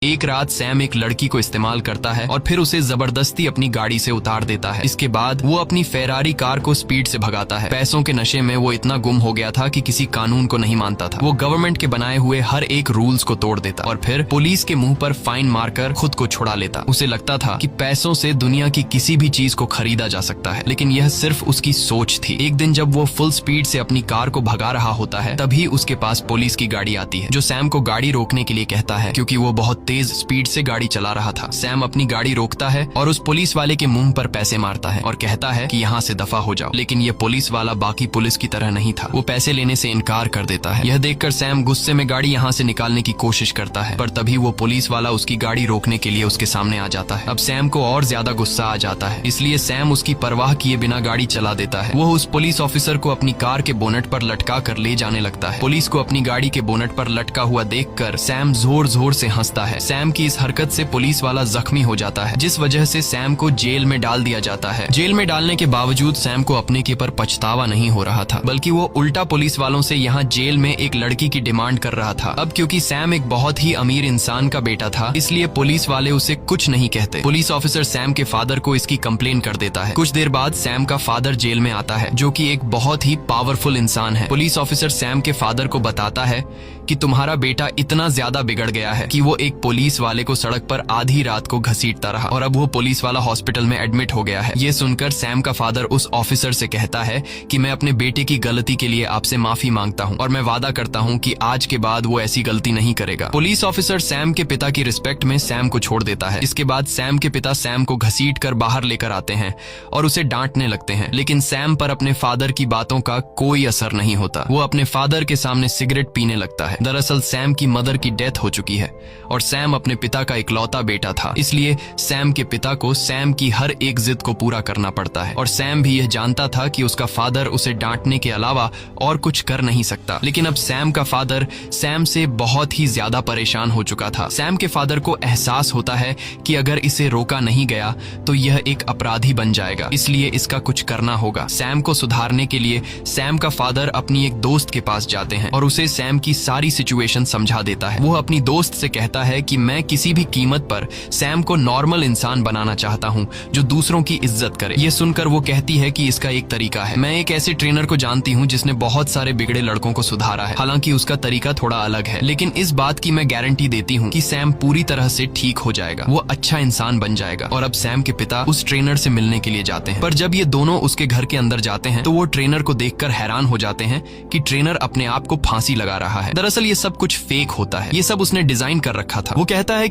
एक रात सैम एक लड़की को इस्तेमाल करता है और फिर उसे जबरदस्ती अपनी गाड़ी से उतार देता है। इसके बाद वो अपनी फेरारी कार को स्पीड से भगाता है। पैसों के नशे में वो इतना गुम हो गया था कि किसी कानून को नहीं मानता था। वो गवर्नमेंट के बनाए हुए हर एक रूल्स को तोड़ देता और फिर पुलिस के मुंह पर फाइन मारकर खुद को छुड़ा लेता। उसे लगता था कि पैसों से दुनिया की किसी भी चीज को खरीदा जा सकता है, लेकिन यह सिर्फ उसकी सोच थी। एक दिन जब वो फुल स्पीड से अपनी कार को भगा रहा होता है, तभी उसके पास पुलिस की गाड़ी आती है, जो सैम को गाड़ी रोकने के लिए कहता है क्योंकि वो बहुत तेज स्पीड से गाड़ी चला रहा था। सैम अपनी गाड़ी रोकता है और उस पुलिस वाले के मुंह पर पैसे मारता है और कहता है कि यहाँ से दफा हो जाओ। लेकिन ये पुलिस वाला बाकी पुलिस की तरह नहीं था, वो पैसे लेने से इनकार कर देता है। यह देखकर सैम गुस्से में गाड़ी यहाँ से निकालने की कोशिश करता है, पर तभी वो पुलिस वाला उसकी गाड़ी रोकने के लिए उसके सामने आ जाता है। अब सैम को और ज्यादा गुस्सा आ जाता है, इसलिए सैम उसकी परवाह किए बिना गाड़ी चला देता है। वो उस पुलिस ऑफिसर को अपनी कार के बोनट पर लटका कर ले जाने लगता है। पुलिस को अपनी गाड़ी के बोनट पर लटका हुआ देखकर सैम जोर जोर से हंसता है। सैम की इस हरकत से पुलिस वाला जख्मी हो जाता है, जिस वजह से सैम को जेल में डाल दिया जाता है। जेल में डालने के बावजूद सैम को अपने के पर पछतावा नहीं हो रहा था, बल्कि वो उल्टा पुलिस वालों से यहाँ जेल में एक लड़की की डिमांड कर रहा था। अब क्योंकि सैम एक बहुत ही अमीर इंसान का बेटा था, इसलिए पुलिस वाले उसे कुछ नहीं कहते। पुलिस ऑफिसर सैम के फादर को इसकी कंप्लेन कर देता है। कुछ देर बाद सैम का फादर जेल में आता है, जो कि एक बहुत ही पावरफुल इंसान है। पुलिस ऑफिसर सैम के फादर को बताता है कि तुम्हारा बेटा इतना ज्यादा बिगड़ गया है कि वो एक पुलिस वाले को सड़क पर आधी रात को घसीटता रहा और अब वो पुलिस वाला हॉस्पिटल में एडमिट हो गया है। ये सुनकर सैम का फादर उस ऑफिसर से कहता है कि मैं अपने बेटे की गलती के लिए आपसे माफी मांगता हूँ और मैं वादा करता हूँ कि आज के बाद वो ऐसी गलती नहीं करेगा। पुलिस ऑफिसर सैम के पिता की रिस्पेक्ट में सैम को छोड़ देता है। इसके बाद सैम के पिता सैम को घसीट कर बाहर लेकर आते हैं और उसे डांटने लगते हैं, लेकिन सैम पर अपने फादर की बातों का कोई असर नहीं होता। वो अपने फादर के सामने सिगरेट पीने लगता है। दरअसल सैम की मदर की डेथ हो चुकी है और सैम अपने पिता का इकलौता बेटा था, इसलिए सैम के पिता को सैम की हर एक जिद को पूरा करना पड़ता है। और सैम भी यह जानता था कि उसका फादर उसे डांटने के अलावा और कुछ कर नहीं सकता। लेकिन अब सैम का फादर सैम से बहुत ही ज्यादा परेशान हो चुका था। सैम के फादर को एहसास होता है कि अगर इसे रोका नहीं गया तो यह एक अपराधी बन जाएगा, इसलिए इसका कुछ करना होगा। सैम को सुधारने के लिए सैम का फादर अपनी एक दोस्त के पास जाते हैं और उसे सैम की सारी सिचुएशन समझा देता है। वो अपनी दोस्त से कहता है कि मैं किसी भी कीमत पर सैम को नॉर्मल इंसान बनाना चाहता हूँ जो दूसरों की इज्जत करे। ये सुनकर वो कहती है कि इसका एक तरीका है। मैं एक ऐसे ट्रेनर को जानती हूँ जिसने बहुत सारे बिगड़े लड़कों को सुधारा है। हालांकि उसका तरीका थोड़ा अलग है, लेकिन इस बात की मैं गारंटी देती हूँ कि सैम पूरी तरह से ठीक हो जाएगा, वो अच्छा इंसान बन जाएगा। और अब सैम के पिता उस ट्रेनर से मिलने के लिए जाते हैं, पर जब ये दोनों उसके घर के अंदर जाते हैं तो वो ट्रेनर को देखकर हैरान हो जाते हैं कि ट्रेनर अपने आप को फांसी लगा रहा है। दरअसल ये सब कुछ फेक होता है, ये सब उसने डिजाइन कर रखा था। वो कहता है